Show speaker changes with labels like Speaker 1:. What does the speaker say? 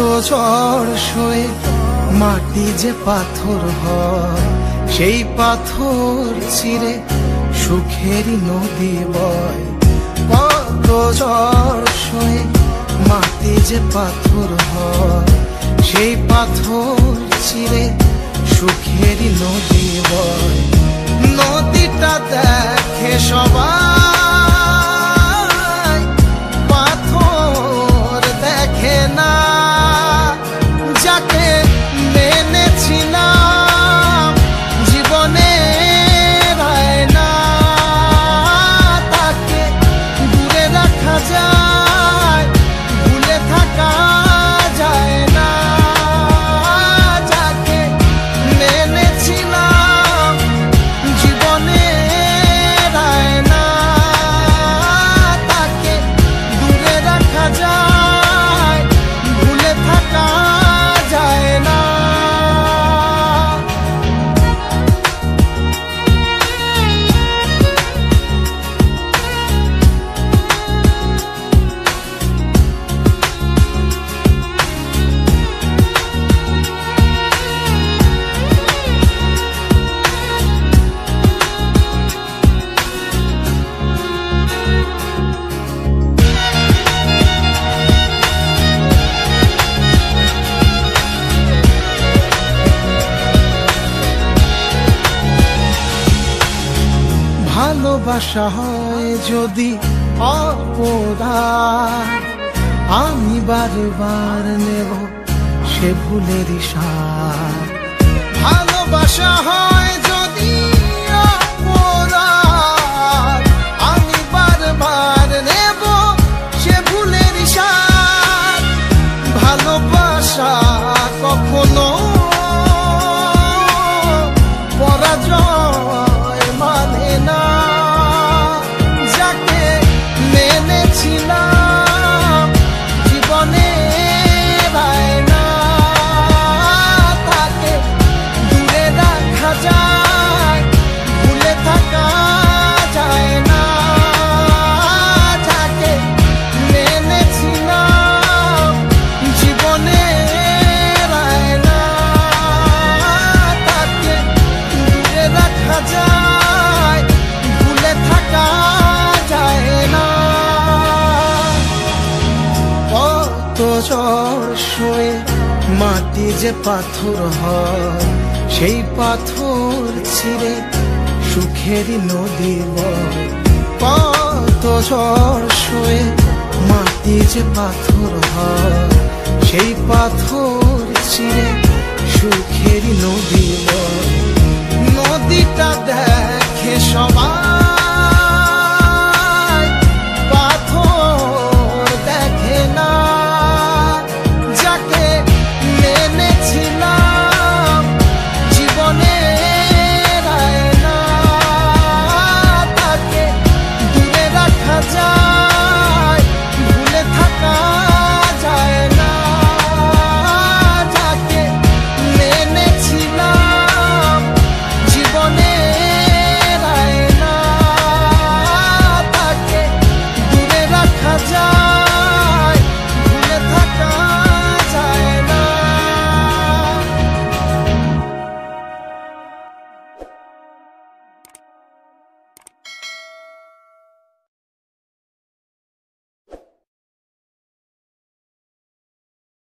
Speaker 1: ঝড় সয়ে মাটি যে পাথর হয়, সেই পাথর চিরে সুখেরই নদী বয়। কত ঝড় সয়ে মাটি যে পাথর হয়, সেই পাথর চিরে সুখেরই নদী বয়। নদীটা দেখে সবাই, পাথর দেখে না। যাকে মেনেছিলাম জীবনে রায় না, তাকে দূরে রাখা যায়, ভুলে থাকা যায় না। যাকে মেনেছিলাম জীবনে রায় না, তাকে দূরে রাখা যায়, ভুলে থাকা যায় না। ভালোবাসা হয় যদি অপরাধ, আমি বারবার নেব সে ভুলেরই স্বাদ। ভালোবাসা হয় যদি অপরাধ, আমি বারবার নেব সে ভুলেরই স্বাদ। ভালোবাসা কখনো পরাজয় মানে না। যাকে মেনেছিলাম জীবনে রায় না, তাকে দূরে রাখা যায়, ভুলে থাকা যায় না। যাকে মেনেছিলাম জীবনে রায় না, তাকে দূরে রাখা যায়, ভুলে থাকা যায় না। কত ঝড় সয়ে মাটি যে পাথর হয়, সেই পাথর ছিঁড়ে সুখেরই নদী বয়। কত ঝড় সয়ে মাটি যে পাথর হয়, সেই পাথর চিরে সুখেরই নদী বয়। নদীটা দেখে সবাই,